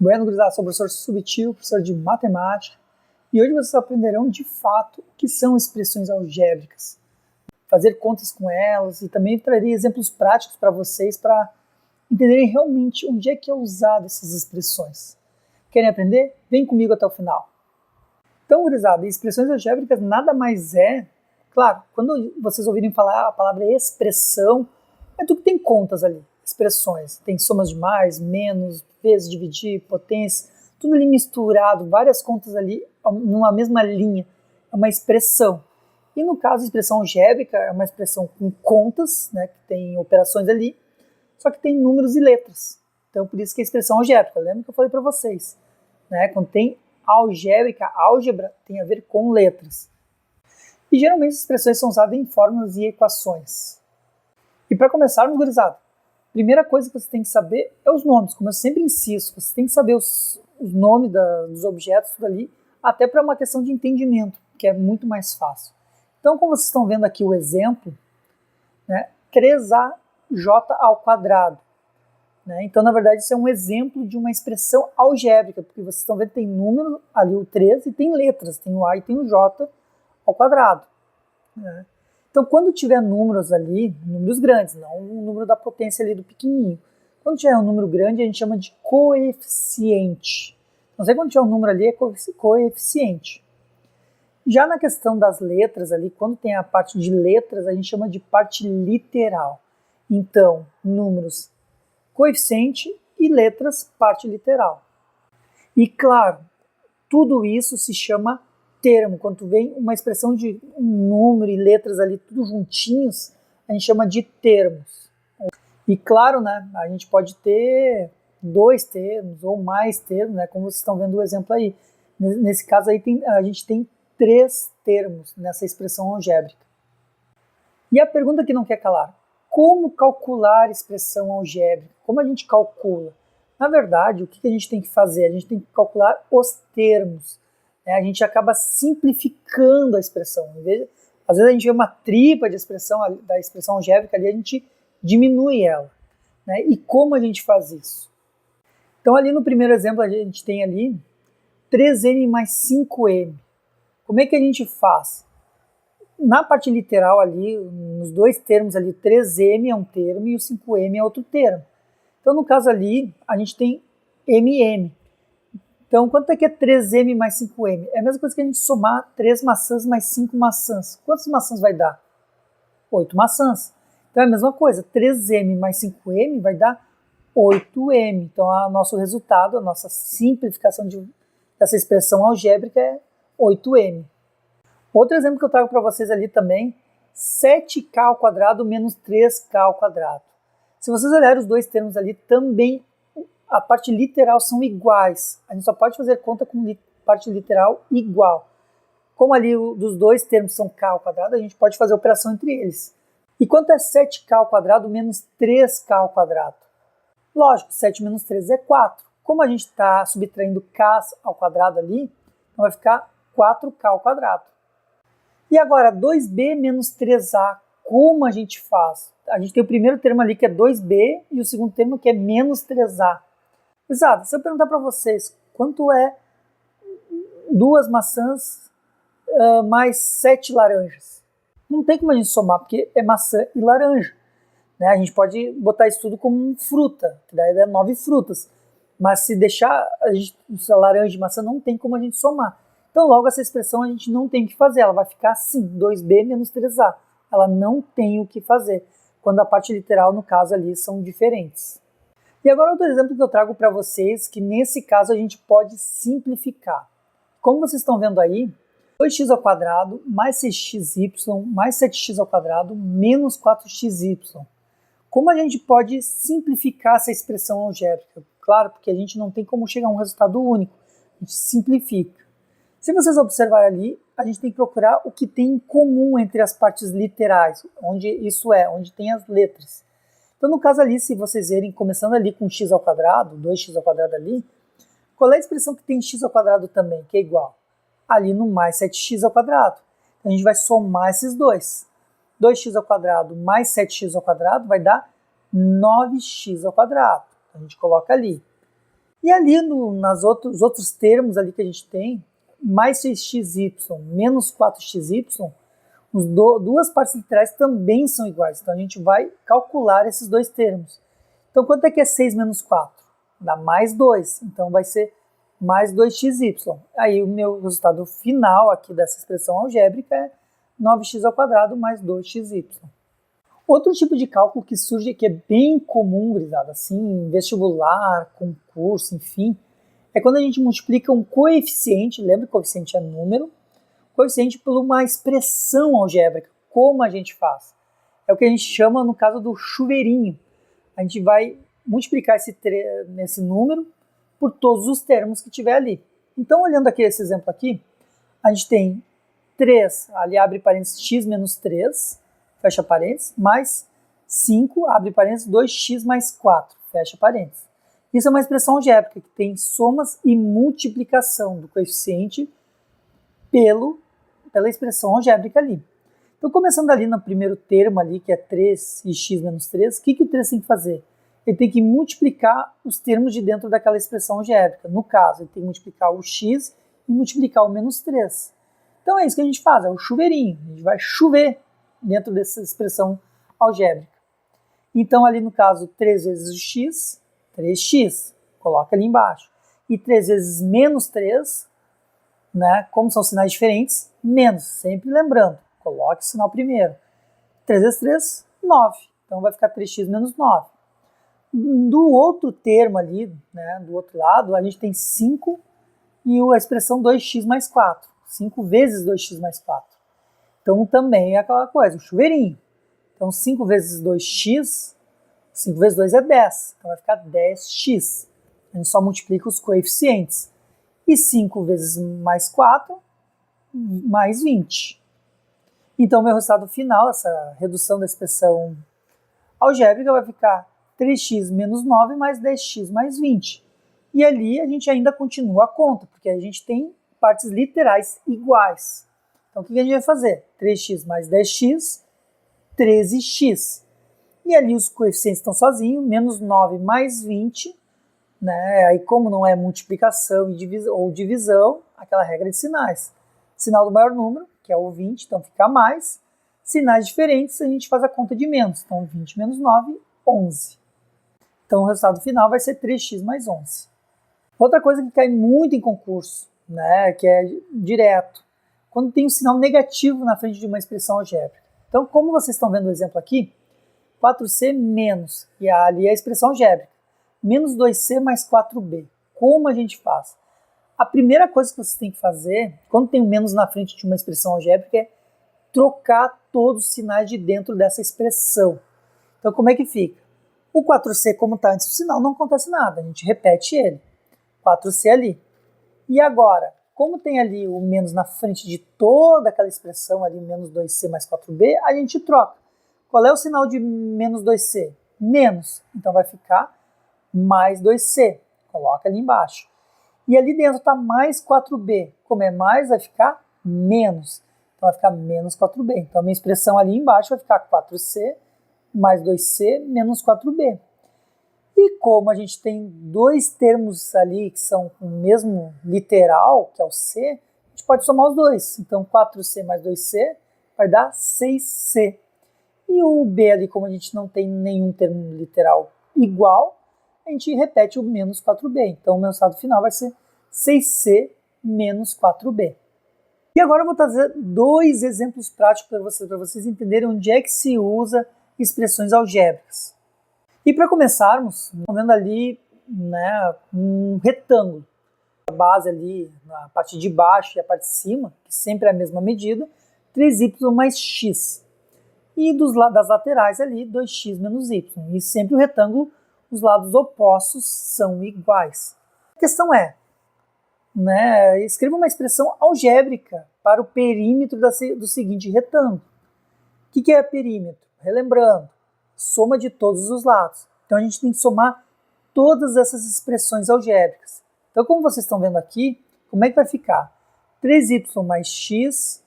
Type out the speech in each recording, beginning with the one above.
Bueno, gurizada, sou o professor Subtil, professor de matemática, e hoje vocês aprenderão de fato o que são expressões algébricas, fazer contas com elas e também trarei exemplos práticos para vocês para entenderem realmente onde é que é usado essas expressões. Querem aprender? Vem comigo até o final. Então, gurizada, expressões algébricas nada mais é, claro, quando vocês ouvirem falar a palavra expressão, é tudo que tem contas ali, expressões, tem somas de mais, menos, vezes, dividir, potência, tudo ali misturado, várias contas ali numa mesma linha, é uma expressão. E no caso, a expressão algébrica é uma expressão com contas, né, que tem operações ali, só que tem números e letras. Então, por isso que é a expressão algébrica. Lembra que eu falei para vocês, né, quando tem algébrica, álgebra tem a ver com letras. E geralmente as expressões são usadas em fórmulas e equações. E para começarmos, gurizada, a primeira coisa que você tem que saber é os nomes, como eu sempre insisto, você tem que saber os nomes dos objetos, tudo ali, até para uma questão de entendimento, que é muito mais fácil. Então, como vocês estão vendo aqui o exemplo, né, 3aj ao quadrado. Né? Então, na verdade, isso é um exemplo de uma expressão algébrica, porque vocês estão vendo que tem número ali, o 3, e tem letras, tem o a e tem o j ao quadrado. Né? Então, quando tiver números ali, números grandes, não o número da potência ali do pequenininho. Quando tiver um número grande, a gente chama de coeficiente. Não sei quando tiver um número ali, é coeficiente. Já na questão das letras ali, quando tem a parte de letras, a gente chama de parte literal. Então, números coeficiente e letras parte literal. E claro, tudo isso se chama termo. Quando vem uma expressão de um número e letras ali tudo juntinhos, a gente chama de termos. E claro, né, a gente pode ter dois termos ou mais termos, né, como vocês estão vendo o exemplo aí. Nesse caso aí a gente tem 3 termos nessa expressão algébrica. E a pergunta que não quer calar: como calcular expressão algébrica? Como a gente calcula? Na verdade, o que a gente tem que fazer? A gente tem que calcular os termos. Né? A gente acaba simplificando a expressão. Às vezes a gente vê uma tríade da expressão algébrica ali, a gente diminui ela. Né? E como a gente faz isso? Então ali no primeiro exemplo a gente tem ali 3n mais 5m. Como é que a gente faz? Na parte literal ali, nos dois termos ali, 3m é um termo e o 5m é outro termo. Então, no caso ali, a gente tem mm. Então, quanto é que é 3m mais 5m? É a mesma coisa que a gente somar 3 maçãs mais 5 maçãs. Quantas maçãs vai dar? 8 maçãs. Então, é a mesma coisa, 3m mais 5m vai dar 8m. Então, o nosso resultado, a nossa simplificação dessa expressão algébrica é 8m. Outro exemplo que eu trago para vocês ali também, 7k ao quadrado menos 3k ao quadrado. Se vocês olharem os dois termos ali, também a parte literal são iguais. A gente só pode fazer conta com parte literal igual. Como ali dos dois termos são k ao quadrado, a gente pode fazer operação entre eles. E quanto é 7k ao quadrado menos 3k ao quadrado? Lógico, 7 menos 3 é 4. Como a gente está subtraindo k ao quadrado ali, então vai ficar 4k ao quadrado. E agora, 2b menos 3a, como a gente faz? A gente tem o primeiro termo ali que é 2b e o segundo termo que é menos 3a. Exato, se eu perguntar para vocês quanto é 2 maçãs mais 7 laranjas? Não tem como a gente somar, porque é maçã e laranja. Né? A gente pode botar isso tudo como fruta, que daí dá 9 frutas. Mas se deixar a laranja e maçã, não tem como a gente somar. Então, logo, essa expressão a gente não tem o que fazer, ela vai ficar assim, 2b menos 3a. Ela não tem o que fazer, quando a parte literal, no caso ali, são diferentes. E agora outro exemplo que eu trago para vocês, que nesse caso a gente pode simplificar. Como vocês estão vendo aí, 2x ao quadrado mais 6xy mais 7x ao quadrado menos 4xy. Como a gente pode simplificar essa expressão algébrica? Claro, porque a gente não tem como chegar a um resultado único, a gente simplifica. Se vocês observarem ali, a gente tem que procurar o que tem em comum entre as partes literais, onde tem as letras. Então, no caso ali, se vocês verem, começando ali com x ao quadrado, 2x ao quadrado ali, qual é a expressão que tem x ao quadrado também, que é igual? Ali no mais 7x ao quadrado. Então, a gente vai somar esses dois. 2x ao quadrado mais 7x ao quadrado vai dar 9x ao quadrado. Então, a gente coloca ali. E ali nos outros termos ali que a gente tem, mais 6xy menos 4xy, duas partes literais também são iguais. Então a gente vai calcular esses dois termos. Então quanto é que é 6 menos 4? Dá mais 2. Então vai ser mais 2xy. Aí o meu resultado final aqui dessa expressão algébrica é 9x² mais 2xy. Outro tipo de cálculo que surge, que é bem comum, gurizada, assim, em vestibular, concurso, enfim, é quando a gente multiplica um coeficiente, lembra que coeficiente é número, coeficiente por uma expressão algébrica. Como a gente faz? É o que a gente chama, no caso, do chuveirinho. A gente vai multiplicar esse número por todos os termos que tiver ali. Então, olhando aqui esse exemplo aqui, a gente tem 3, ali abre parênteses, x menos 3, fecha parênteses, mais 5, abre parênteses, 2x mais 4, fecha parênteses. Isso é uma expressão algébrica que tem somas e multiplicação do coeficiente pela expressão algébrica ali. Então, começando ali no primeiro termo ali, que é 3 e x menos 3, o que o 3 tem que fazer? Ele tem que multiplicar os termos de dentro daquela expressão algébrica. No caso, ele tem que multiplicar o x e multiplicar o menos 3. Então é isso que a gente faz, é o chuveirinho. A gente vai chover dentro dessa expressão algébrica. Então ali no caso, 3 vezes o x, 3x, coloca ali embaixo. E 3 vezes menos 3, né, como são sinais diferentes, menos, sempre lembrando, coloque o sinal primeiro. 3 vezes 3, 9. Então vai ficar 3x menos 9. Do outro termo ali, né, do outro lado, a gente tem 5 e a expressão 2x mais 4. 5 vezes 2x mais 4. Então também é aquela coisa, o chuveirinho. Então 5 vezes 2x, 5 vezes 2 é 10. Então vai ficar 10x. A gente só multiplica os coeficientes. E 5 vezes mais 4, mais 20. Então o meu resultado final, essa redução da expressão algébrica, vai ficar 3x menos 9 mais 10x mais 20. E ali a gente ainda continua a conta, porque a gente tem partes literais iguais. Então o que a gente vai fazer? 3x mais 10x, 13x. E ali os coeficientes estão sozinhos, menos 9 mais 20, né? Aí como não é multiplicação ou divisão, aquela regra de sinais. Sinal do maior número, que é o 20, então fica mais. Sinais diferentes, a gente faz a conta de menos. Então 20 menos 9, 11. Então o resultado final vai ser 3x mais 11. Outra coisa que cai muito em concurso, né, que é direto, quando tem um sinal negativo na frente de uma expressão algébrica. Então, como vocês estão vendo o exemplo aqui, 4c menos, e ali é a expressão algébrica, menos 2c mais 4b. Como a gente faz? A primeira coisa que vocês têm que fazer, quando tem um menos na frente de uma expressão algébrica, é trocar todos os sinais de dentro dessa expressão. Então, como é que fica? O 4c, como está antes do sinal, não acontece nada, a gente repete ele. 4c ali. E agora, como tem ali o menos na frente de toda aquela expressão ali, menos 2c mais 4b, a gente troca. Qual é o sinal de menos 2c? Menos. Então vai ficar mais 2c. Coloca ali embaixo. E ali dentro está mais 4b. Como é mais, vai ficar menos. Então vai ficar menos 4b. Então a minha expressão ali embaixo vai ficar 4c mais 2c menos 4b. E como a gente tem dois termos ali que são o mesmo literal, que é o c, a gente pode somar os dois. Então 4c mais 2c vai dar 6c. E o b ali, como a gente não tem nenhum termo literal igual, a gente repete o menos 4b. Então o meu resultado final vai ser 6c menos 4b. E agora eu vou trazer dois exemplos práticos para vocês entenderem onde é que se usa expressões algébricas. E para começarmos, estamos vendo ali, né, um retângulo. A base ali, na parte de baixo e a parte de cima, que sempre é a mesma medida, 3y mais x. E das laterais ali, 2x menos y. E sempre o retângulo, os lados opostos são iguais. A questão é, né, escreva uma expressão algébrica para o perímetro do seguinte retângulo. O que é perímetro? Relembrando, soma de todos os lados. Então a gente tem que somar todas essas expressões algébricas. Então, como vocês estão vendo aqui, como é que vai ficar? 3y mais x,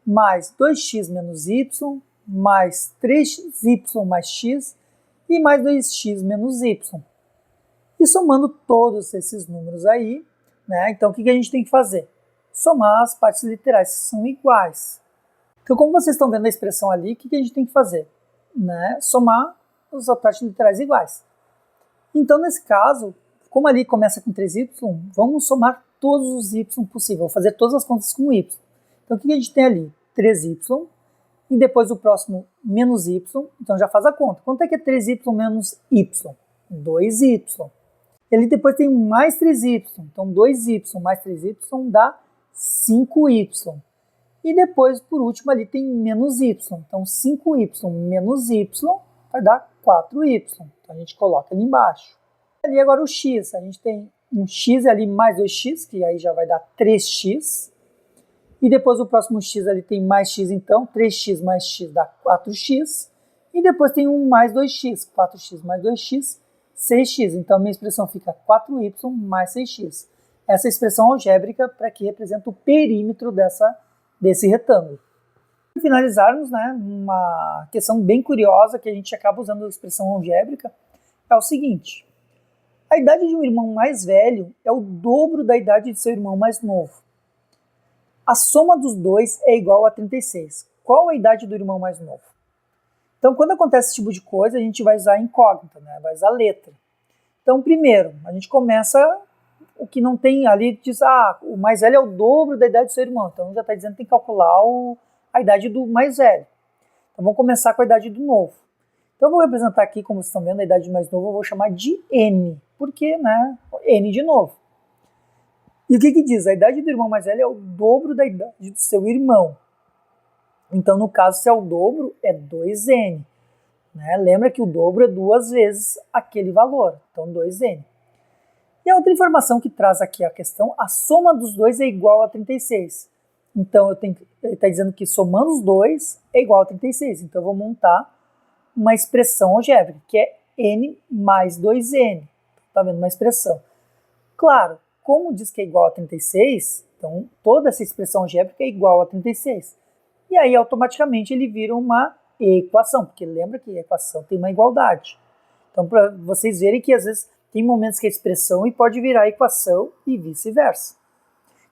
mais 2x menos y, mais 3y mais x e mais 2x menos y. E somando todos esses números aí, né, então o que a gente tem que fazer? Somar as partes literais que são iguais. Então, como vocês estão vendo a expressão ali, o que a gente tem que fazer? Né? Somar as partes literais iguais. Então, nesse caso, como ali começa com 3y, vamos somar todos os y possíveis, vou fazer todas as contas com y. Então, o que a gente tem ali? 3y, e depois o próximo menos y, então já faz a conta. Quanto é que é 3y menos y? 2y. Ele depois tem mais 3y, então 2y mais 3y dá 5y. E depois, por último, ali tem menos y. Então, 5y menos y vai dar 4y. Então, a gente coloca ali embaixo. Ali agora o x. A gente tem um x ali mais 2x, que aí já vai dar 3x. E depois o próximo x ali tem mais x, então 3x mais x dá 4x. E depois tem um mais 2x. 4x mais 2x, 6x. Então, a minha expressão fica 4y mais 6x. Essa expressão algébrica para que representa o perímetro desse retângulo. Para finalizarmos, né, uma questão bem curiosa que a gente acaba usando a expressão algébrica é o seguinte: a idade de um irmão mais velho é o dobro da idade de seu irmão mais novo. A soma dos dois é igual a 36. Qual a idade do irmão mais novo? Então, quando acontece esse tipo de coisa, a gente vai usar a incógnita, né, vai usar a letra. Então, primeiro, a gente começa o que não tem ali, diz, o mais velho é o dobro da idade do seu irmão. Então, já está dizendo que tem que calcular a idade do mais velho. Então, vamos começar com a idade do novo. Então, eu vou representar aqui, como vocês estão vendo, a idade do mais novo, eu vou chamar de N. Por quê, né? N de novo. E o que diz? A idade do irmão mais velho é o dobro da idade do seu irmão. Então, no caso, se é o dobro, é 2N. Né? Lembra que o dobro é 2 vezes aquele valor. Então, 2N. E a outra informação que traz aqui a questão, a soma dos dois é igual a 36. Então, ele está dizendo que somando os dois é igual a 36. Então, eu vou montar uma expressão algébrica, que é N mais 2N. Está vendo uma expressão. Claro, como diz que é igual a 36, então toda essa expressão algébrica é igual a 36. E aí, automaticamente, ele vira uma equação, porque lembra que a equação tem uma igualdade. Então, para vocês verem que, às vezes, tem momentos que é expressão e pode virar equação e vice-versa.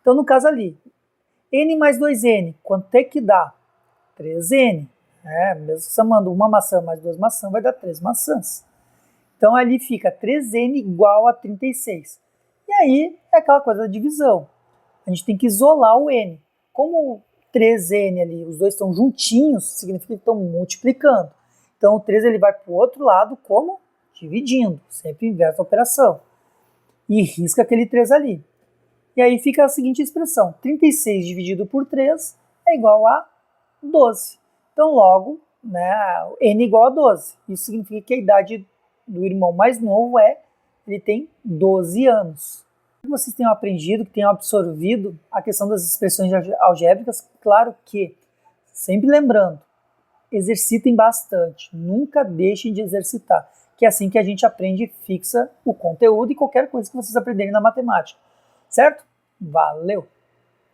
Então, no caso ali, N mais 2N, quanto é que dá? 3N. Mesmo somando uma maçã mais 2 maçãs, vai dar 3 maçãs. Então, ali fica 3N igual a 36. E aí, é aquela coisa da divisão. A gente tem que isolar o N. Como 3N ali, os dois estão juntinhos, significa que estão multiplicando. Então, o 3 ele vai para o outro lado como? Dividindo, sempre inversa a operação. E risca aquele 3 ali. E aí fica a seguinte expressão: 36 dividido por 3 é igual a 12. Então, logo, né, N igual a 12. Isso significa que a idade do irmão mais novo ele tem 12 anos. Que vocês tenham aprendido, que tenham absorvido a questão das expressões algébricas, claro que, sempre lembrando, exercitem bastante, nunca deixem de exercitar, que é assim que a gente aprende e fixa o conteúdo e qualquer coisa que vocês aprenderem na matemática, certo? Valeu!